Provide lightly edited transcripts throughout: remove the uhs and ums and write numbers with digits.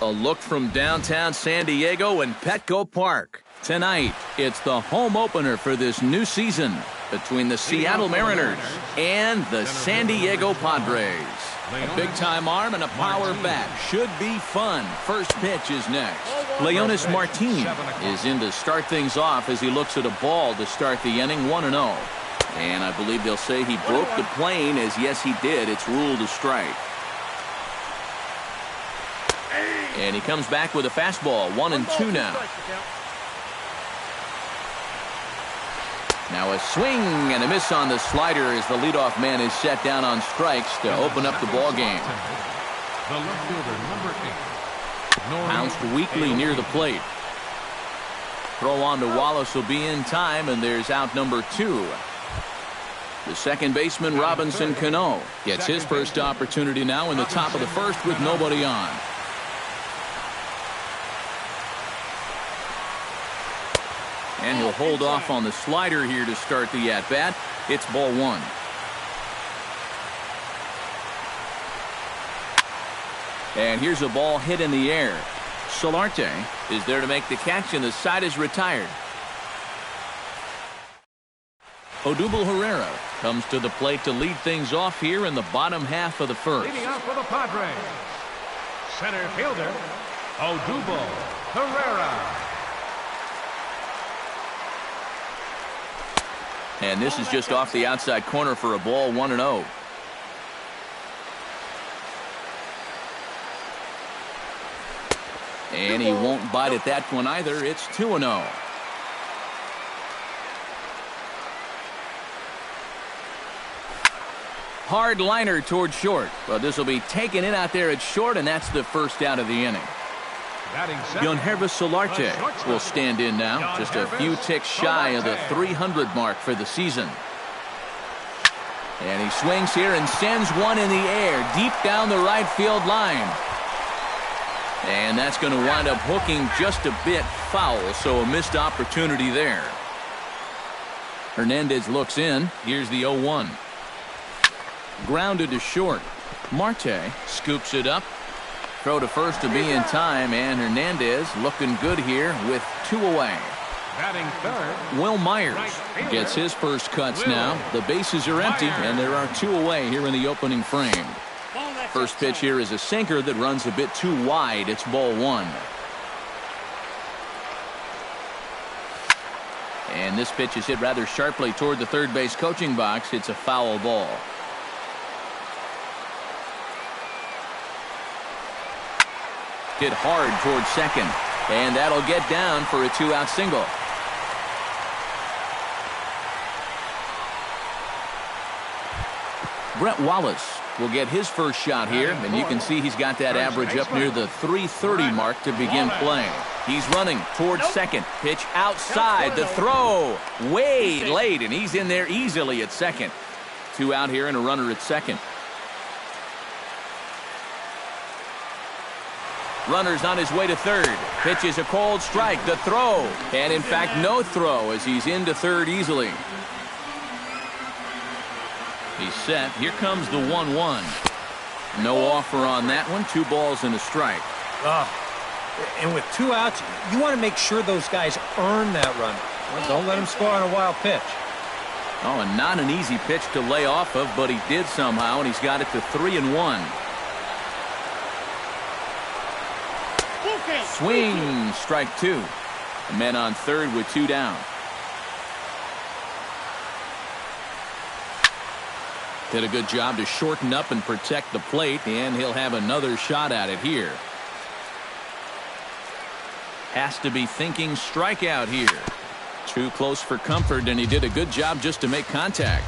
A look from downtown San Diego and Petco Park. Tonight, it's the home opener for this new season between the Seattle Mariners and the San Diego Padres. A big-time arm and a power bat. Should be fun. First pitch is next. Leonis Martin is in to start things off as he looks at a ball to start the inning 1-0. And I believe they'll say he broke the plane, as yes he did. It's ruled a strike. And he comes back with a fastball. 1-2 now. Now a swing and a miss on the slider as the leadoff man is set down on strikes to open up the ball game. The left fielder, number 8. Bounced weakly near the plate. Throw on to Wallace will be in time, and there's out number 2. The second baseman, Robinson Cano, gets his first opportunity now in the top of the first with nobody on. And he'll hold off on the slider here to start the at-bat. It's ball 1. And here's a ball hit in the air. Solarte is there to make the catch, and the side is retired. Odubel Herrera comes to the plate to lead things off here in the bottom half of the first. Leading off for the Padres, center fielder, Odubel Herrera. And this is just off the outside corner for a ball, 1-0. And he won't bite at that one either. It's 2-0. Hard liner toward short. Well, this will be taken in out there at short, and that's the first out of the inning. Yonhervis Solarte will stand in now, just a few ticks shy of the 300 mark for the season. And he swings here and sends one in the air deep down the right field line. And that's going to wind up hooking just a bit foul, so a missed opportunity there. Hernandez looks in. Here's the 0-1. Grounded to short. Marte scoops it up. Throw to first to be in time, and Hernandez looking good here with 2 away. Batting third, Will Myers gets his first cuts now. The bases are empty, and there are 2 away here in the opening frame. First pitch here is a sinker that runs a bit too wide. It's ball 1. And this pitch is hit rather sharply toward the third base coaching box. It's a foul ball. Hit hard toward second, and that'll get down for a 2-out single. Brett Wallace will get his first shot here, and you can see he's got that average up near the 330 mark to begin playing. He's running towards second. Pitch outside. The throw way late, and he's in there easily at second. 2 out here and a runner at second. Runner's on his way to third. Pitch is a cold strike. The throw. And in fact, no throw as he's into third easily. He's set. Here comes the 1-1. No offer on that one. 2 balls and a strike. And with 2 outs, you want to make sure those guys earn that run. Well, don't let them score on a wild pitch. Oh, and not an easy pitch to lay off of, but he did somehow, and he's got it to 3-1. Swing, strike 2. The men on third with 2 down. Did a good job to shorten up and protect the plate, and he'll have another shot at it here. Has to be thinking strikeout here. Too close for comfort, and he did a good job just to make contact.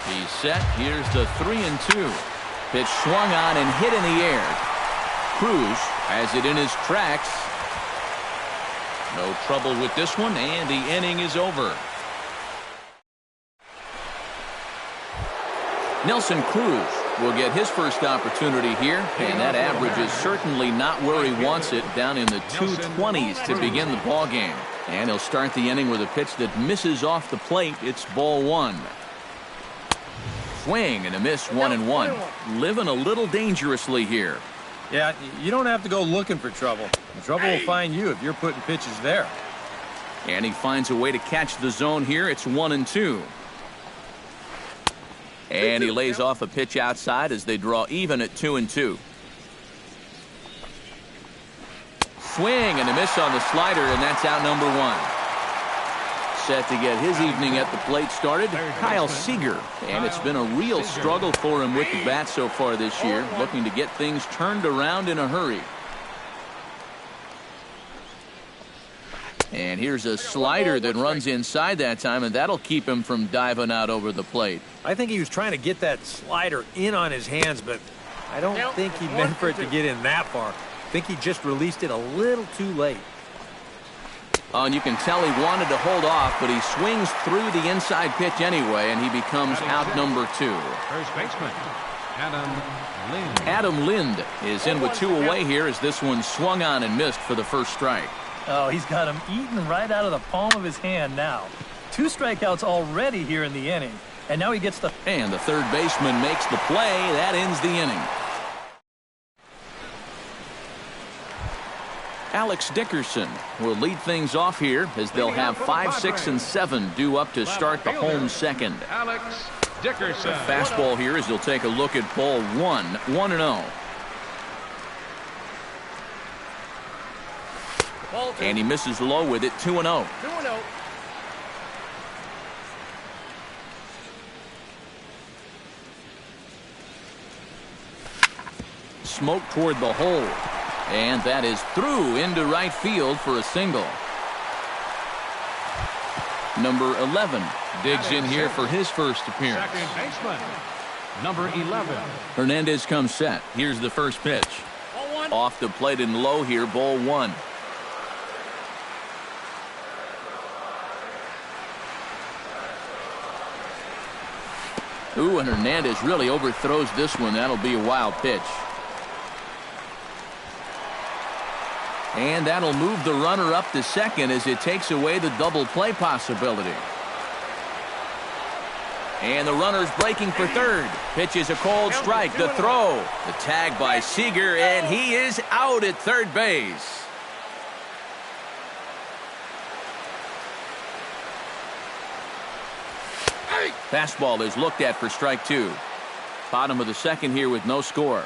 He's set. Here's the 3-2. Pitch swung on and hit in the air. Cruz has it in his tracks. No trouble with this one, and the inning is over. Nelson Cruz will get his first opportunity here, and that average is certainly not where he wants it, down in the 220s to begin the ball game. And he'll start the inning with a pitch that misses off the plate. It's ball 1. Swing and a miss, 1-1. Living a little dangerously here. Yeah, you don't have to go looking for trouble. The trouble will find you if you're putting pitches there. And he finds a way to catch the zone here. It's 1-2. And he lays off a pitch outside as they draw even at 2-2. Swing and a miss on the slider, and that's out number 1. Set to get his evening at the plate started, Kyle Seager. And it's been a real struggle for him with the bat so far this year, looking to get things turned around in a hurry. And here's a slider that runs inside that time, and that'll keep him from diving out over the plate. I think he was trying to get that slider in on his hands, but I don't think he meant for it to get in that far. I think he just released it a little too late. Oh, and you can tell he wanted to hold off, but he swings through the inside pitch anyway, and he becomes out number 2. First baseman, Adam Lind. Adam Lind is in with 2 away here as this one swung on and missed for the first strike. Oh, he's got him eaten right out of the palm of his hand now. 2 strikeouts already here in the inning, and now he gets the... And the third baseman makes the play. That ends the inning. Alex Dickerson will lead things off here as they'll have 5, 6, and 7 due up to start the home second. Alex Dickerson. Fastball here as they'll take a look at ball 1, 1-0. And he misses low with it, 2-0. Smoke toward the hole. And that is through into right field for a single. Number 11 digs in here for his first appearance. Second baseman, number 11. Hernandez comes set. Here's the first pitch. Off the plate and low here, ball 1. Ooh, and Hernandez really overthrows this one. That'll be a wild pitch. And that'll move the runner up to second as it takes away the double play possibility. And the runner's breaking for third. Pitch is a cold strike. The throw. The tag by Seager, and he is out at third base. Fastball is looked at for strike 2. Bottom of the second here with no score.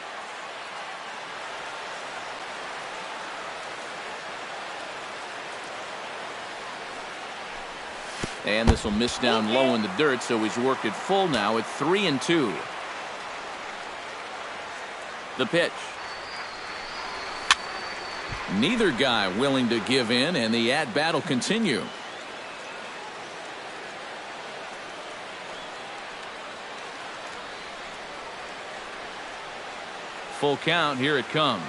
And this will miss down low in the dirt, so he's worked it full now at 3-2. The pitch. Neither guy willing to give in, and the at-bat will continue. Full count, here it comes.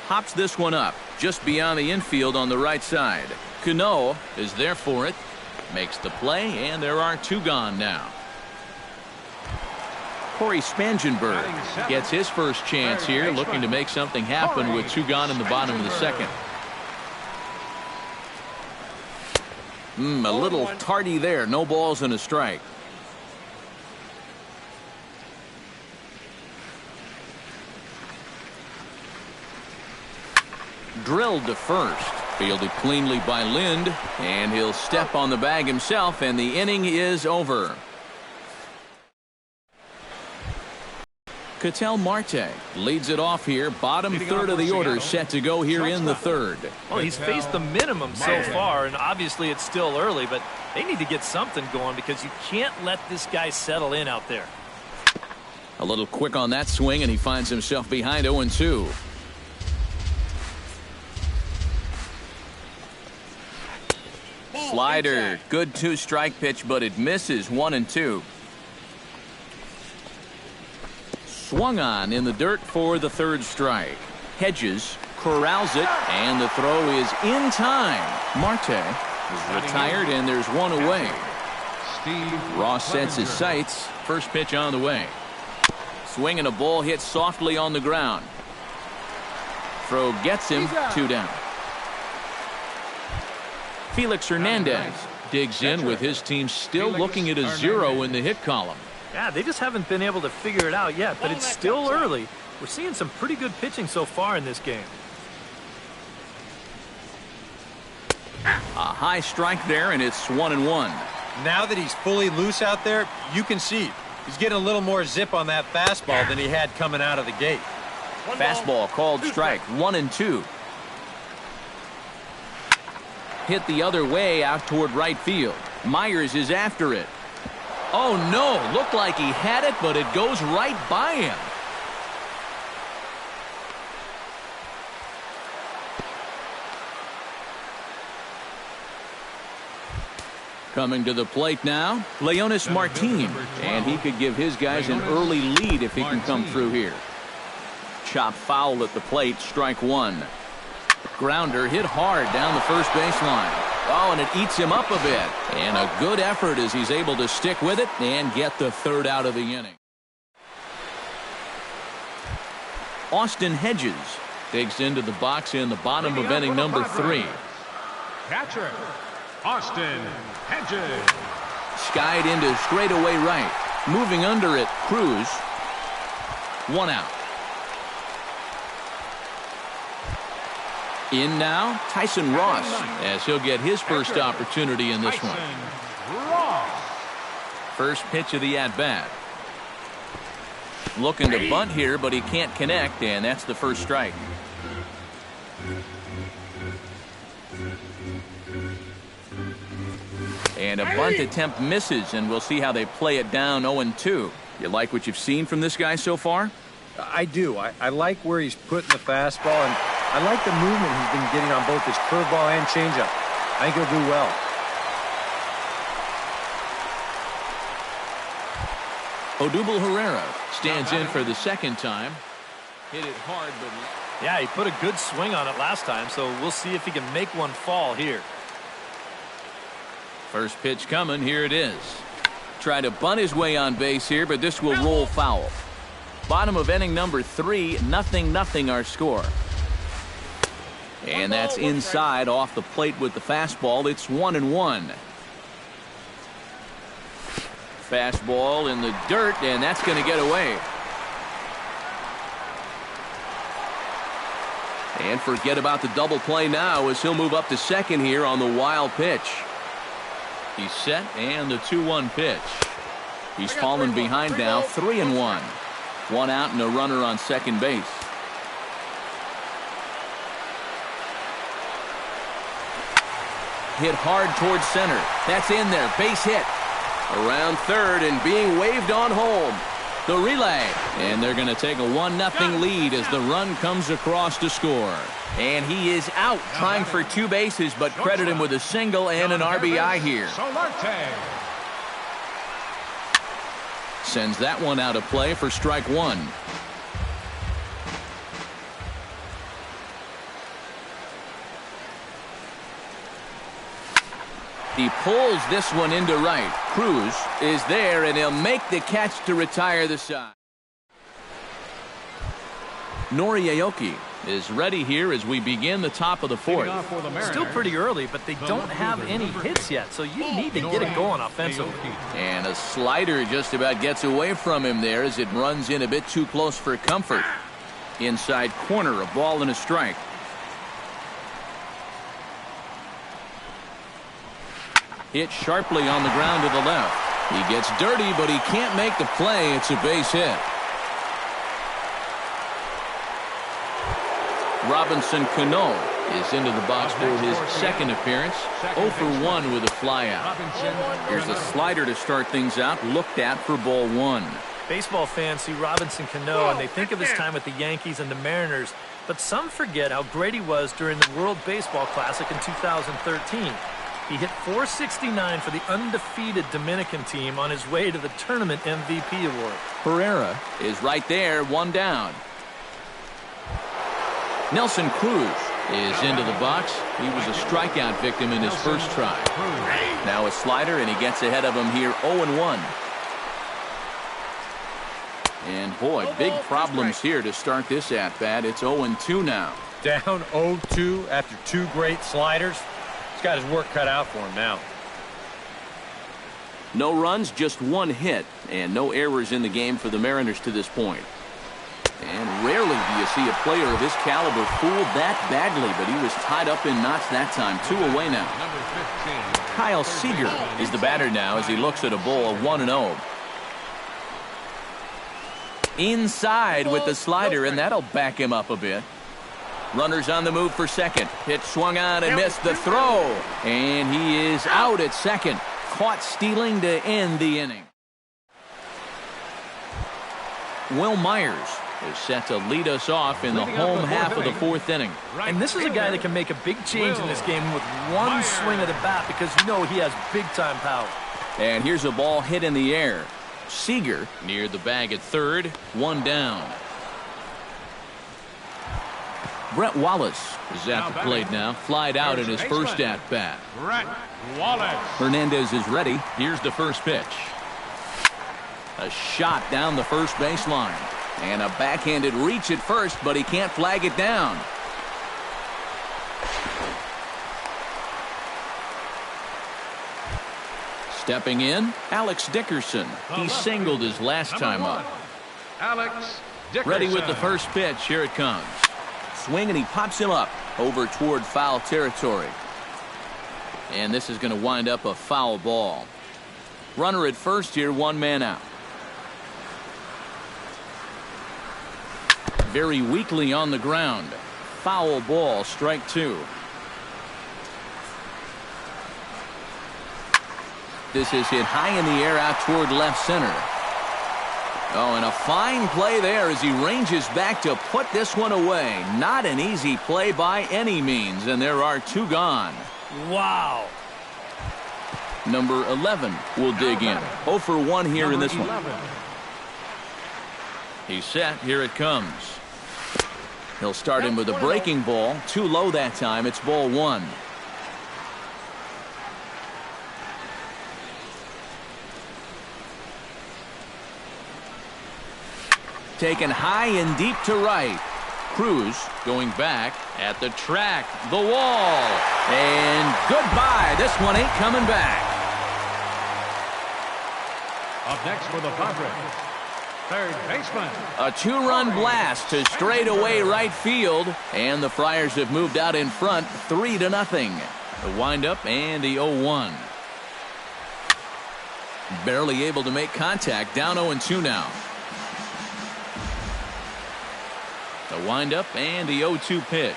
Hops this one up, just beyond the infield on the right side. Cano is there for it, makes the play, and there are 2 gone now. Corey Spangenberg gets his first chance here, looking to make something happen with 2 gone in the bottom of the second. A little tardy there, no balls and a strike. Drilled to first. Fielded cleanly by Lind, and he'll step on the bag himself, and the inning is over. Ketel Marte leads it off here. Bottom third of the order set to go here in the third. Well, he's faced the minimum so far, and obviously it's still early, but they need to get something going because you can't let this guy settle in out there. A little quick on that swing, and he finds himself behind 0-2. Slider, good 2-strike pitch, but it misses, 1-2. Swung on in the dirt for the third strike. Hedges corrals it, and the throw is in time. Marte is retired, and there's 1 away. Ross sets his sights. First pitch on the way. Swing and a ball hit softly on the ground. Throw gets him, 2 down. Felix Hernandez Digs in with his team still looking at a 0 in the hit column. Yeah, they just haven't been able to figure it out yet, but it's still early. We're seeing some pretty good pitching so far in this game. A high strike there, and it's 1-1. Now that he's fully loose out there, you can see he's getting a little more zip on that fastball than he had coming out of the gate. Fastball called strike, 1-2. Hit the other way out toward right field. Myers is after it. Oh, no. Looked like he had it, but it goes right by him. Coming to the plate now, Leonis Martin. And he could give his guys an early lead if he can come through here. Chop foul at the plate, strike 1. Grounder hit hard down the first baseline. Oh, and it eats him up a bit. And a good effort as he's able to stick with it and get the third out of the inning. Austin Hedges digs into the box in the bottom of inning number 3. Catcher, Austin Hedges. Skied into straightaway right. Moving under it, Cruz. 1 out. In now, Tyson Ross, as he'll get his first opportunity in this one. First pitch of the at-bat. Looking to bunt here, but he can't connect, and that's the first strike. And a bunt attempt misses, and we'll see how they play it down 0-2. You like what you've seen from this guy so far? I do. I like where he's putting the fastball, and I like the movement he's been getting on both his curveball and changeup. I think he'll do well. Odubel Herrera stands in for the second time. Hit it hard, but... Yeah, he put a good swing on it last time, so we'll see if he can make one fall here. First pitch coming, here it is. Try to bunt his way on base here, but this will roll foul. Bottom of inning number 3, 0-0 our score. And that's inside off the plate with the fastball. It's 1-1. Fastball in the dirt, and that's going to get away. And forget about the double play now as he'll move up to second here on the wild pitch. He's set, and the 2-1 pitch. He's fallen behind now, 3-1. 1 out and a runner on second base. Hit hard towards center. That's in there. Base hit. Around third and being waved on home. The relay. And they're going to take a 1-0 lead as the run comes across to score. And he is out trying for 2 bases, but credit him with a single and an RBI here. Sends that one out of play for strike 1. He pulls this one into right. Cruz is there, and he'll make the catch to retire the side. Nori Aoki is ready here as we begin the top of the 4th. Still pretty early, but they don't have any hits yet, so you need to get it going offensively. And a slider just about gets away from him there as it runs in a bit too close for comfort. Inside corner, a ball and a strike. Hit sharply on the ground to the left. He gets dirty, but he can't make the play. It's a base hit. Robinson Cano is into the box for his second appearance. 0 for 1 with a flyout. Here's a slider to start things out, looked at for ball 1. Baseball fans see Robinson Cano and they think of his time with the Yankees and the Mariners, but some forget how great he was during the World Baseball Classic in 2013. He hit .469 for the undefeated Dominican team on his way to the tournament MVP award. Herrera is right there, 1 down. Nelson Cruz is into the box. He was a strikeout victim in his first try. Now a slider, and he gets ahead of him here, 0-1. And boy, big problems here to start this at-bat. It's 0-2 now. Down 0-2 after 2 great sliders. He's got his work cut out for him now. No runs, just one hit, and no errors in the game for the Mariners to this point. And rarely do you see a player of his caliber fooled that badly, but he was tied up in knots that time. 2 away now. Kyle Seager is the batter now as he looks at a ball of 1-0. Inside with the slider, and that'll back him up a bit. Runners on the move for second. Pitch swung on and missed the throw. And he is out at second. Caught stealing to end the inning. Will Myers is set to lead us off in the home half of the 4th inning. And this is a guy that can make a big change in this game with one swing of the bat, because you know he has big-time power. And here's a ball hit in the air. Seager near the bag at third. 1 down. Brett Wallace is at the plate now. Flied out in his first at-bat. Brett Wallace. Hernandez is ready. Here's the first pitch. A shot down the first baseline. And a backhanded reach at first, but he can't flag it down. Stepping in, Alex Dickerson. He singled his last time up. Alex Dickerson. Ready with the first pitch. Here it comes. Swing, and he pops him up over toward foul territory. And this is going to wind up a foul ball. Runner at first here, 1 man out. Very weakly on the ground. Foul ball, strike 2. This is hit high in the air out toward left center. Oh, and a fine play there as he ranges back to put this one away. Not an easy play by any means, and there are 2 gone. Wow. Number 11 will dig in. 0 for 1 here in this one. He's set. Here it comes. He'll start him with a breaking ball. Too low that time. It's ball 1. Taken high and deep to right. Cruz going back at the track. The wall. And goodbye. This one ain't coming back. Up next for the Padres, third baseman. A 2-run blast to straightaway right field. And the Friars have moved out in front 3-0. The windup and the 0-1. Barely able to make contact. Down 0-2 now. The windup and the 0-2 pitch.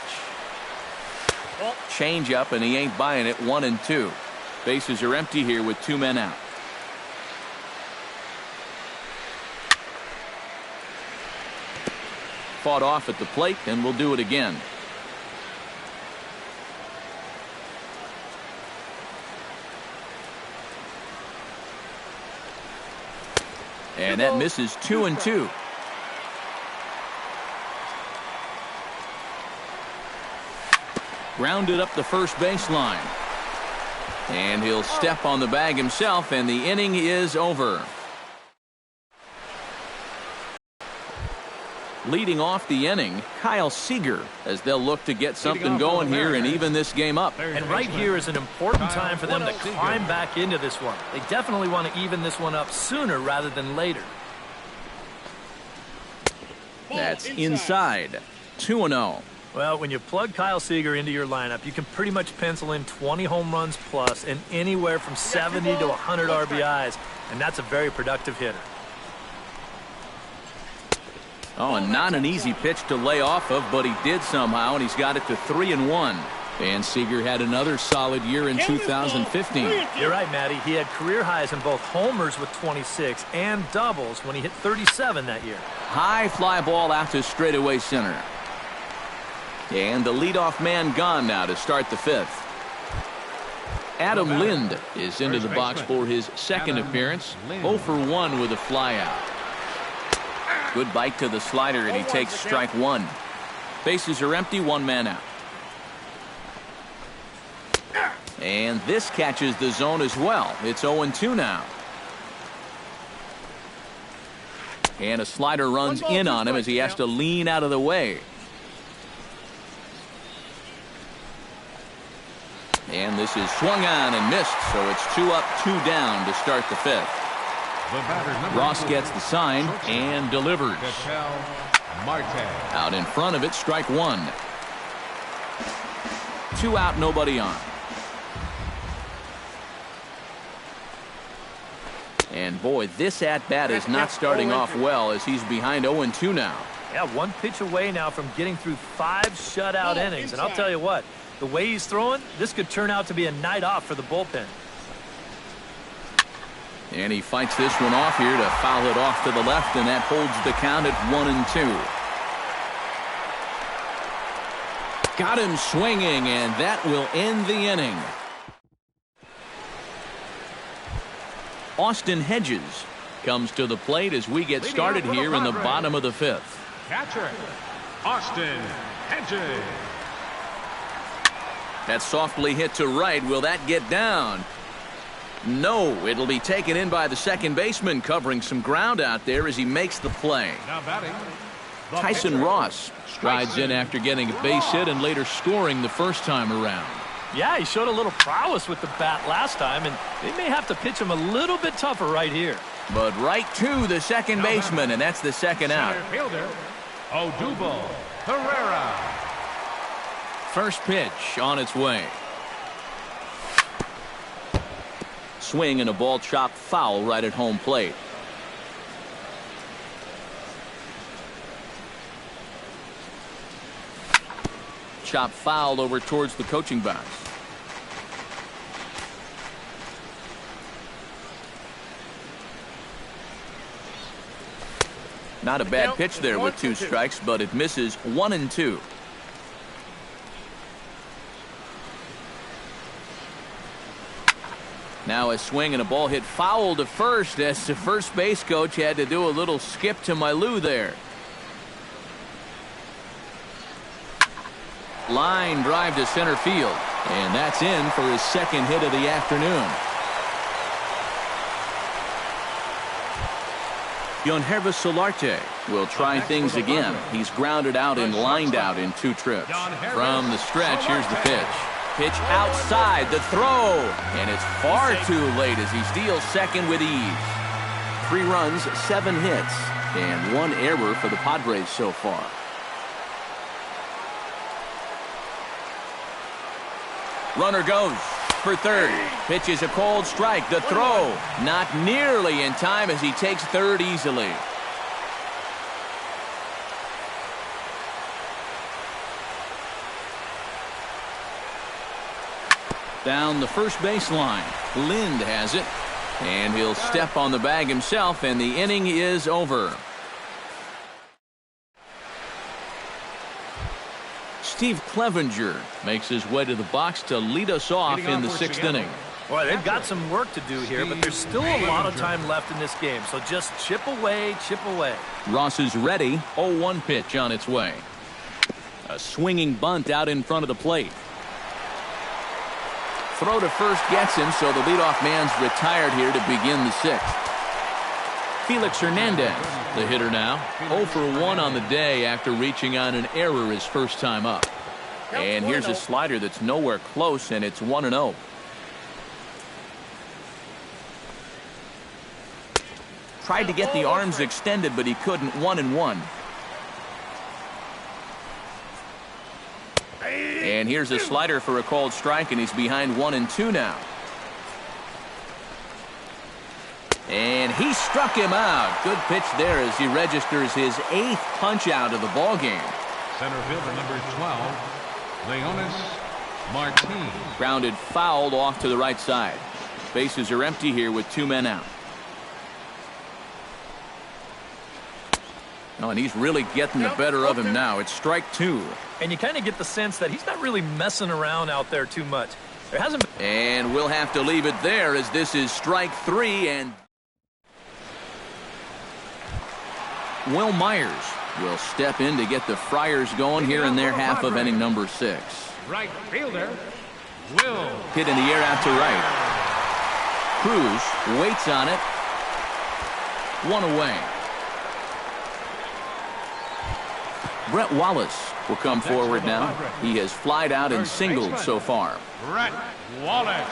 Change up, and he ain't buying it. 1-2. Bases are empty here with 2 men out. Fought off at the plate, and we'll do it again. And that misses. 2-2. Grounded up the first baseline. And he'll step on the bag himself, and the inning is over. Leading off the inning, Kyle Seager, as they'll look to get something going here and even this game up. And right here is an important time for them to climb back into this one. They definitely want to even this one up sooner rather than later. That's inside. 2-0. Well, when you plug Kyle Seager into your lineup, you can pretty much pencil in 20 home runs plus and anywhere from 70 to 100 RBIs, and that's a very productive hitter. Oh, and not an easy pitch to lay off of, but he did somehow, and he's got it to 3-1. And Seager had another solid year in 2015. You're right, Matty. He had career highs in both homers with 26 and doubles when he hit 37 that year. High fly ball out to straightaway center. And the leadoff man gone now to start the 5th. Adam Lind is into the box for his second appearance. 0 for 1 with a flyout. Good bite to the slider, and he takes strike 1. Bases are empty, 1 man out. And this catches the zone as well. It's 0-2 now. And a slider runs in on him as he has to lean out of the way. And this is swung on and missed, so it's 2 up, 2 down to start the 5th. Ross gets the sign and delivers. Out in front of it, strike 1. 2 out, nobody on. And boy, this at-bat is not starting off well as he's behind 0-2 now. Yeah, 1 pitch away now from getting through 5 shutout innings. And I'll tell you what, the way he's throwing, this could turn out to be a night off for the bullpen. And he fights this one off here to foul it off to the left, and that holds the count at 1-2. Got him swinging, and that will end the inning. Austin Hedges comes to the plate as we get started here in the bottom of the 5th. Catcher, Austin Hedges. That's softly hit to right. Will that get down? No, it'll be taken in by the second baseman, covering some ground out there as he makes the play. Now batting, Tyson Ross strides in after getting a base hit and later scoring the first time around. Yeah, he showed a little prowess with the bat last time, and they may have to pitch him a little bit tougher right here. But right to the second baseman, and that's the second out. center fielder, Odubel Herrera. First pitch on its way. Swing and a ball chopped foul right at home plate. Chop foul over towards the coaching box. Not a bad pitch there with 2 strikes, but it misses 1-2. Now a swing and a ball hit foul to first as the first base coach had to do a little skip to my loo there. Line drive to center field, and that's in for his second hit of the afternoon. Yonhervis Solarte will try things again. He's grounded out and lined out in 2 trips. From the stretch, here's the pitch. Pitch outside, the throw, and it's far too late as he steals second with ease. 3 runs, 7 hits, and 1 error for the Padres so far. Runner goes for third. Pitch is a cold strike. The throw not nearly in time as he takes third easily. Down the first baseline. Lind has it, and he'll step on the bag himself, and the inning is over. Steve Clevenger makes his way to the box to lead us off in the 6th inning. Boy, they've got some work to do here, but there's still a lot of time left in this game, so just chip away, chip away. Ross is ready. 0-1 pitch on its way. A swinging bunt out in front of the plate. Throw to first gets him, so the leadoff man's retired here to begin the 6th. Felix Hernandez, the hitter now, 0 for 1 on the day after reaching on an error his first time up. And here's a slider that's nowhere close, and it's 1-0. Tried to get the arms extended, but he couldn't. 1-1. And here's a slider for a called strike, and he's behind 1-2 now. And he struck him out. Good pitch there as he registers his 8th punch out of the ball game. Center fielder number 12, Leonis Martin. Grounded fouled off to the right side. Bases are empty here with 2 men out. Oh, and he's really getting the better of him now. It's strike 2. And you kind of get the sense that he's not really messing around out there too much. There hasn't been... And we'll have to leave it there as this is strike 3, and Will Myers will step in to get the Friars going here in their half of inning number 6. Right fielder, Will. Hit in the air out to right. Cruz waits on it. 1 away. Brett Wallace will come forward now. He has flied out and singled so far. Brett Wallace.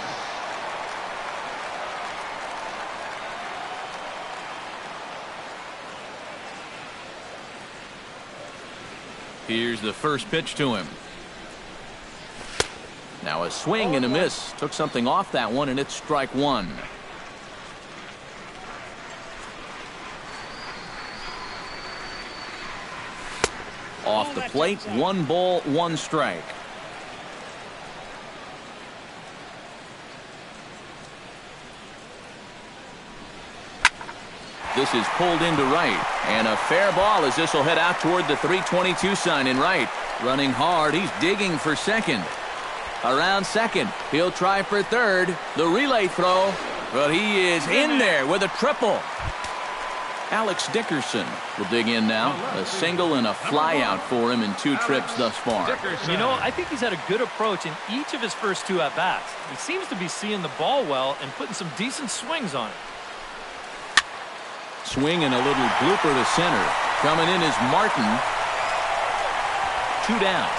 Here's the first pitch to him. Now a swing and a miss. Took something off that one, and it's strike one. Off the plate, 1 ball, 1 strike. This is pulled into right, and a fair ball as this will head out toward the 322 sign in right. Running hard, he's digging for second. Around second, he'll try for third. The relay throw, but he is in there with a triple. Alex Dickerson will dig in now. A single and a fly out for him in 2 trips thus far. You know, I think he's had a good approach in each of his first 2 at-bats. He seems to be seeing the ball well and putting some decent swings on it. Swing and a little blooper to center. Coming in is Martin. 2 down.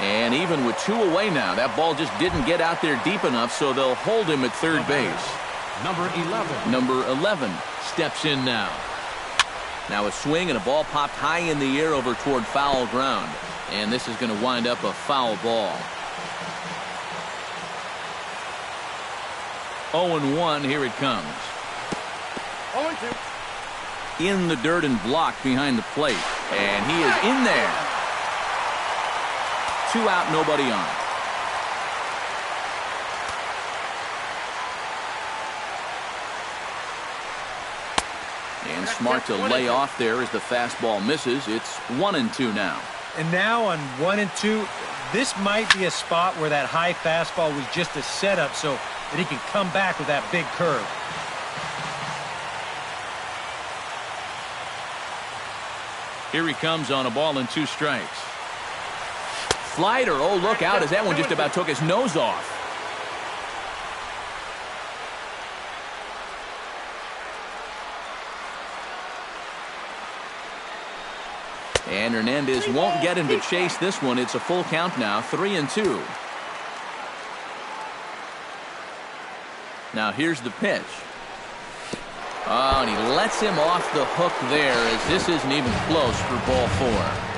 And even with 2 away now, that ball just didn't get out there deep enough, so they'll hold him at third base. Number 11. Number 11 steps in now. Now a swing and a ball popped high in the air over toward foul ground. And this is going to wind up a foul ball. 0-1, here it comes. 0-2. In the dirt and blocked behind the plate. And he is in there. 2 out, nobody on. And smart to lay off there as the fastball misses. It's 1-2 now. And now on 1-2, this might be a spot where that high fastball was just a setup so that he can come back with that big curve. Here he comes on a ball and 2 strikes. Slider, oh, look out as that one just about took his nose off. And Hernandez won't get him to chase this one. It's a full count now, 3-2. Now here's the pitch. Oh, and he lets him off the hook there as this isn't even close for ball 4.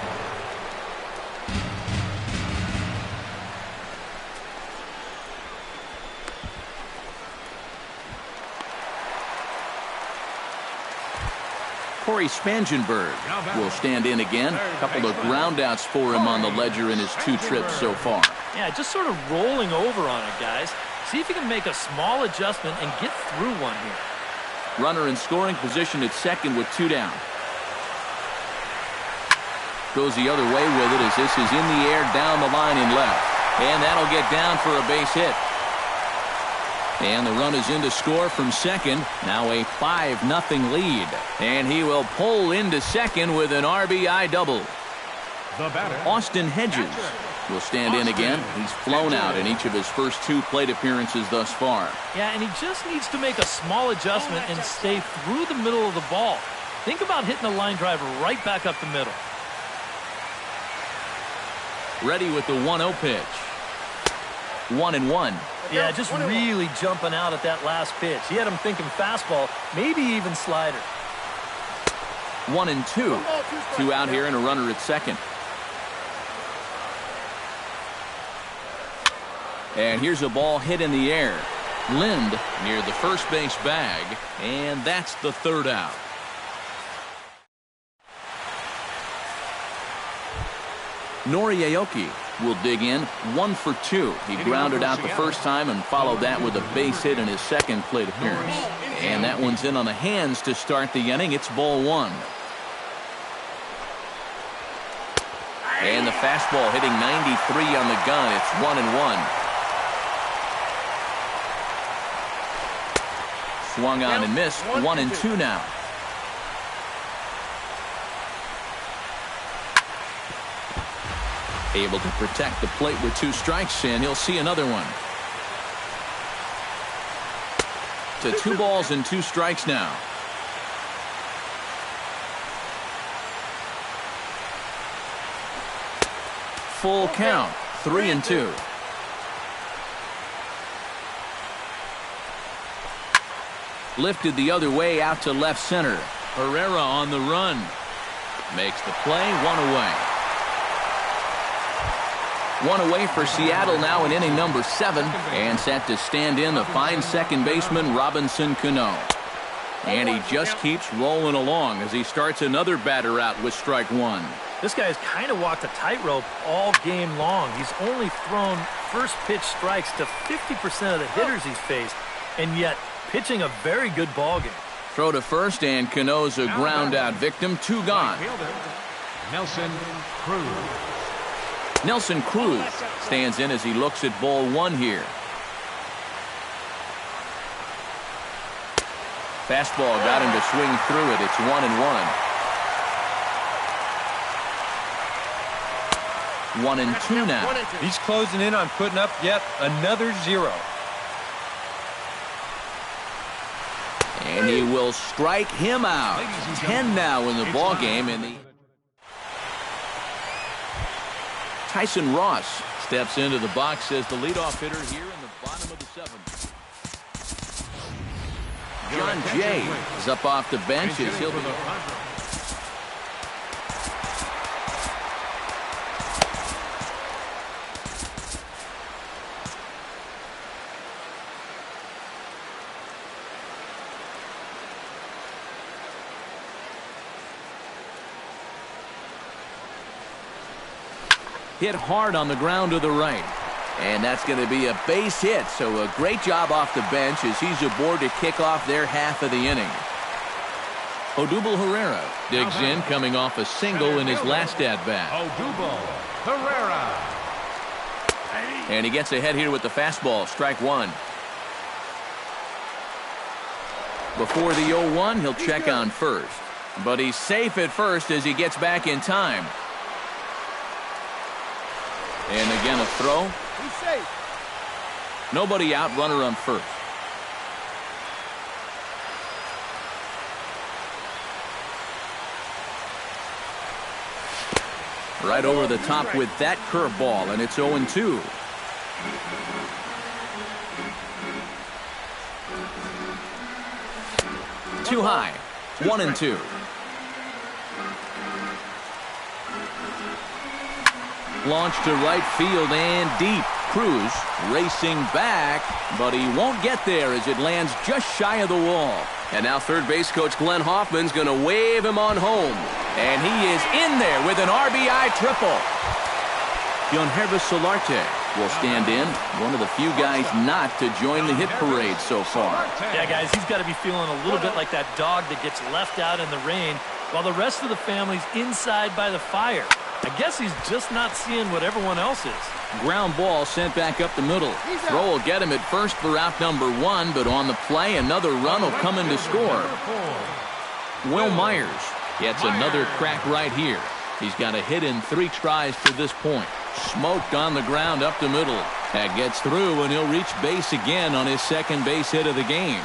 Corey Spangenberg will stand in again. A couple of groundouts for him on the ledger in his 2 trips so far. Yeah, just sort of rolling over on it, guys. See if you can make a small adjustment and get through one here. Runner in scoring position at second with 2 down. Goes the other way with it as this is in the air down the line in left. And that'll get down for a base hit. And the run is in to score from second. Now a 5-0 lead. And he will pull into second with an RBI double. The batter, Austin Hedges will stand in again. He's flown out in each of his first 2 plate appearances thus far. Yeah, and he just needs to make a small adjustment and stay through the middle of the ball. Think about hitting a line drive right back up the middle. Ready with the 1-0 pitch. 1-1. Yeah, just really jumping out at that last pitch. He had him thinking fastball, maybe even slider. 1-2. 2 out here and a runner at second. And here's a ball hit in the air. Lind near the first base bag, and that's the 3rd out. Nori Aoki will dig in, 1 for 2. He grounded out the first time and followed that with a base hit in his second plate appearance. And that one's in on the hands to start the inning. It's ball 1. And the fastball hitting 93 on the gun. It's 1-1. Swung on and missed. 1-2 now. Able to protect the plate with 2 strikes, and he'll see another one. To 2 balls and 2 strikes now. full count, 3-2. Lifted the other way out to left center. Herrera on the run. Makes the play, one away. One away for Seattle now in inning number 7. And set to stand in the fine second baseman, Robinson Cano. And he just keeps rolling along as he starts another batter out with strike one. This guy has kind of walked a tightrope all game long. He's only thrown first pitch strikes to 50% of the hitters he's faced, and yet pitching a very good ball game. Throw to first, and Cano's a ground out victim. 2 gone. Nelson Cruz. Nelson Cruz stands in as he looks at ball 1 here. Fastball got him to swing through it. It's 1-1. 1-2 now. He's closing in on putting up yet another 0. And he will strike him out. 10 now in the ball game. Tyson Ross steps into the box as the leadoff hitter here in the bottom of the 7th. John Jay is up off the bench as he'll be. Hit hard on the ground to the right. And that's going to be a base hit. So a great job off the bench as he's aboard to kick off their half of the inning. Odubel Herrera digs in, coming off a single in his last at-bat. Odubel Herrera. And he gets ahead here with the fastball, strike one. Before the 0-1, he'll check on first. But he's safe at first as he gets back in time. And again a throw. He's safe. Nobody out, runner on first. Right over the top with that curveball, and it's 0-2. Too high. 1-2. Launched to right field and deep. Cruz racing back, but he won't get there as it lands just shy of the wall. And now third base coach Glenn Hoffman's going to wave him on home. And he is in there with an RBI triple. Yangervis Solarte will stand in, one of the few guys not to join the hit parade so far. Yeah, guys, he's got to be feeling a little bit like that dog that gets left out in the rain while the rest of the family's inside by the fire. I guess he's just not seeing what everyone else is. Ground ball sent back up the middle. Throw will get him at first for out number 1, but on the play, another run will come in to score. Will Myers gets another crack right here. He's got a hit in 3 tries to this point. Smoked on the ground up the middle. That gets through, and he'll reach base again on his second base hit of the game.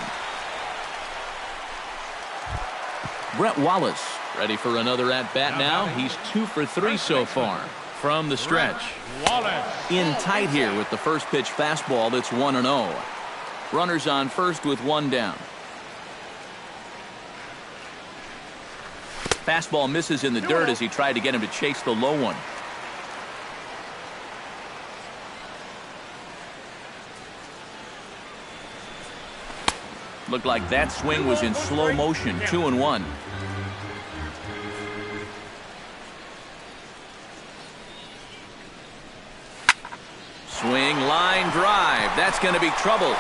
Brett Wallace ready for another at-bat now. He's 2 for 3 so far from the stretch. In tight here with the first pitch fastball that's 1-0. Runners on first with 1 down. Fastball misses in the dirt as he tried to get him to chase the low one. Looked like that swing was in slow motion. 2-1. Swing, line drive. That's going to be trouble.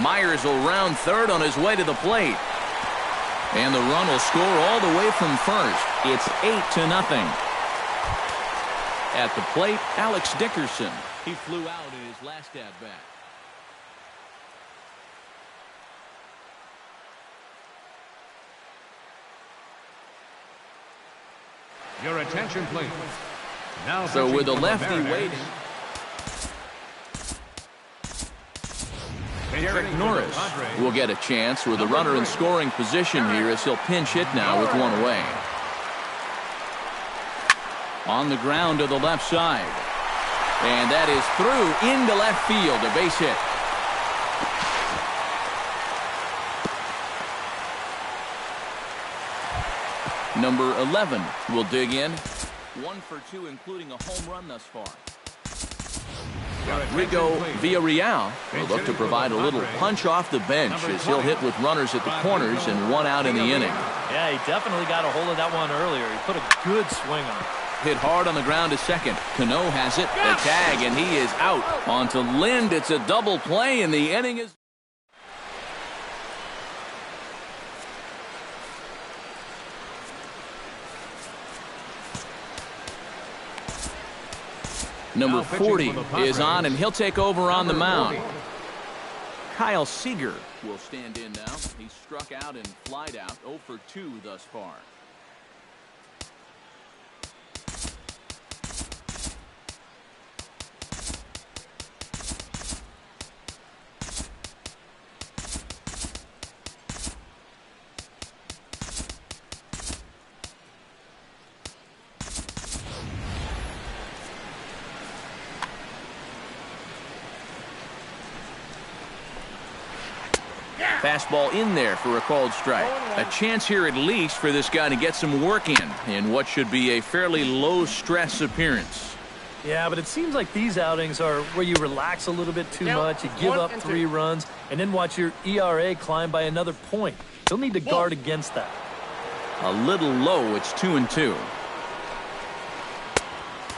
Myers will round third on his way to the plate. And the run will score all the way from first. It's 8-0. At the plate, Alex Dickerson. He flew out in his last at-bat. Your attention, please. Now so with the lefty waiting, Derek Norris will get a chance with a runner in scoring position here as he'll pinch hit now with 1 away. On the ground to the left side. And that is through into left field, a base hit. Number 11 will dig in. 1 for 2, including a home run thus far. Rodrigo Villarreal will look to provide a little punch off the bench as he'll hit with runners at the corners and 1 out in the inning. Yeah, he definitely got a hold of that one earlier. He put a good swing on it. Hit hard on the ground to second. Cano has it. The tag, and he is out. On to Lind. It's a double play, and the inning is... Number 40 is on, and he'll take over on the mound. Kyle Seager will stand in now. He struck out and flied out. 0 for 2 thus far. Fastball in there for a called strike. A chance here at least for this guy to get some work in what should be a fairly low-stress appearance. Yeah, but it seems like these outings are where you relax a little bit too much, you give up 3 runs, and then watch your ERA climb by another point. You'll need to guard against that. A little low, it's 2-2.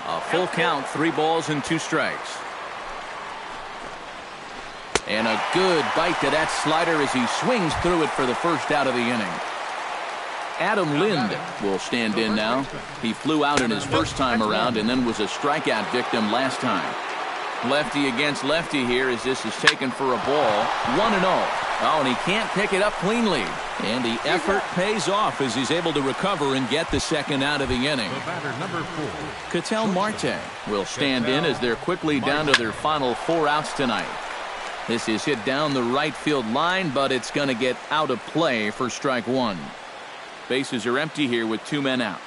A full count, 3 balls and 2 strikes. And a good bite to that slider as he swings through it for the first out of the inning. Adam Lind will stand in now. He flew out in his first time around and then was a strikeout victim last time. Lefty against lefty here as this is taken for a ball. 1-0. Oh, and he can't pick it up cleanly. And the effort pays off as he's able to recover and get the second out of the inning. Number 4. Ketel Marte will stand in as they're quickly down to their final 4 outs tonight. This is hit down the right field line, but it's going to get out of play for strike 1. Bases are empty here with 2 men out.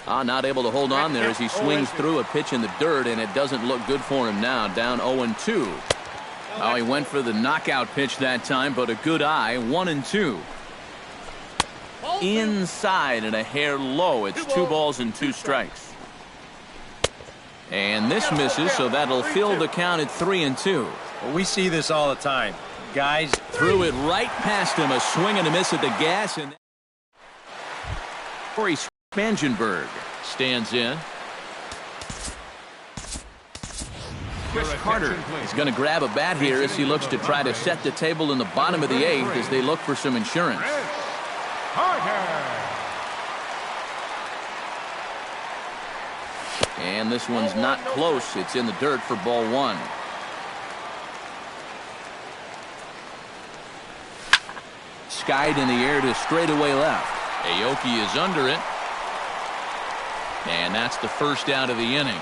Not able to hold on there as he swings through a pitch in the dirt, and it doesn't look good for him now. Down 0-2. Oh, he went for the knockout pitch that time, but a good eye. 1-2. Inside and a hair low. It's 2 balls and 2 strikes. And this misses, so that'll fill the count at 3-2. Well, we see this all the time. Guys threw it right past him. A swing and a miss at the gas. And Corey Spangenberg stands in. Chris Carter is going to grab a bat here as he looks to try to set the table in the bottom of the 8th as they look for some insurance. And this one's not close. It's in the dirt for ball 1. Skied in the air to straightaway left. Aoki is under it. And that's the first out of the inning.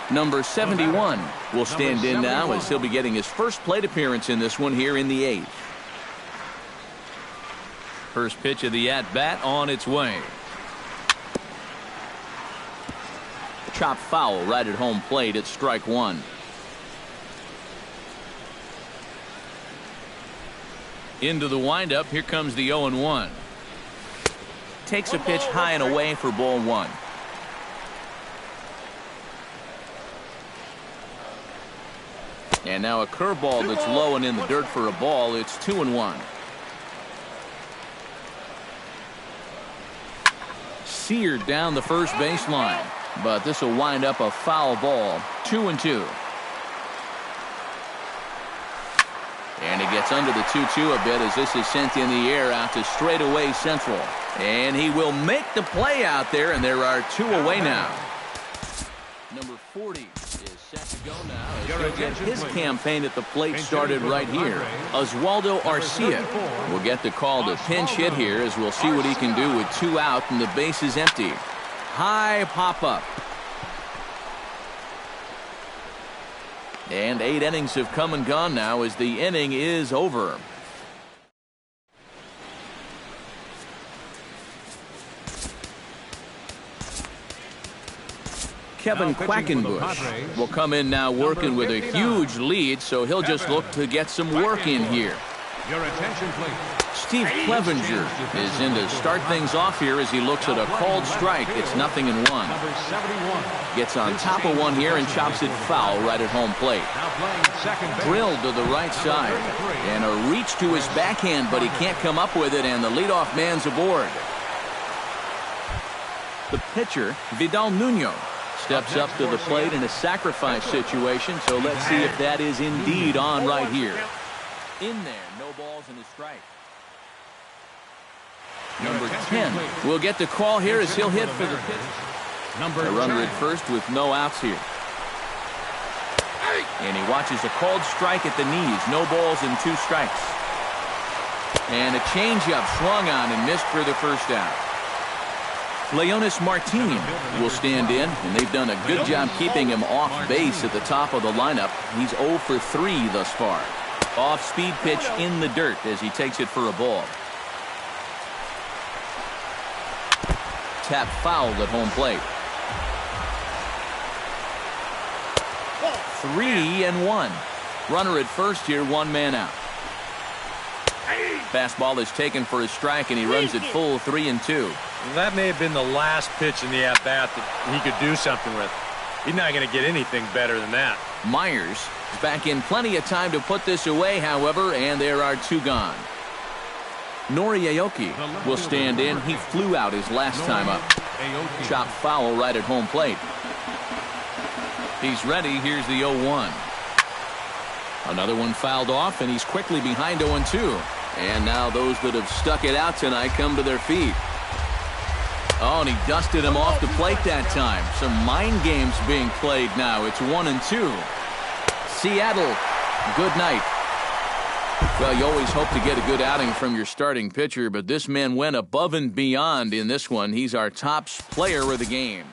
Number 71 will stand in now as he'll be getting his first plate appearance in this one here in the 8th. First pitch of the at-bat on its way. Chop foul right at home plate at strike 1. Into the windup. Here comes the 0-1. Takes a pitch high and away for ball 1. And now a curveball that's low and in the dirt for a ball. It's 2-1. Seared down the first baseline. But this will wind up a foul ball. 2-2. And he gets under the 2-2 a bit as this is sent in the air out to straightaway central. And he will make the play out there, and there are 2 away now. Number 40 is set to go now as he'll get his campaign at the plate started right here. Oswaldo Arcia will get the call to pinch hit here as we'll see what he can do with 2 out and the base is empty. High pop-up. And 8 innings have come and gone now as the inning is over. Kevin Quackenbush will come in now working with a huge lead, so he'll just look to get some work in here. Your attention, please. Steve Clevenger is in to start things off here as he looks at a called strike. It's 0-1. Number 71. Gets on top of one here and chops it foul right at home plate. Now playing second base. Drilled to the right side. And a reach to his backhand, but he can't come up with it, and the leadoff man's aboard. The pitcher, Vidal Nuno, steps up to the plate in a sacrifice situation, so let's see if that is indeed on right here. In there, no balls and a strike. Number 10 will get the call here as he'll hit for the pitch. A runner at first with no outs here. And he watches a called strike at the knees. No balls and 2 strikes. And a changeup swung on and missed for the first out. Leonis Martin will stand in, and they've done a good job keeping him off base at the top of the lineup. He's 0 for 3 thus far. Off-speed pitch in the dirt as he takes it for a ball. Tap fouled at home plate. 3-1. Runner at first here, 1 man out. Fastball is taken for a strike, and he runs it full 3-2. That may have been the last pitch in the at-bat that he could do something with. He's not going to get anything better than that. Myers is back in plenty of time to put this away, however, and there are 2 gone. Nori Aoki will stand in. He flew out his last time up. Chop foul right at home plate. He's ready. Here's the 0-1. Another one fouled off, and he's quickly behind 0-2. And now those that have stuck it out tonight come to their feet. Oh, and he dusted him off the plate that time. Some mind games being played now. It's 1-2. Seattle, good night. Well, you always hope to get a good outing from your starting pitcher, but this man went above and beyond in this one. He's our top player of the game.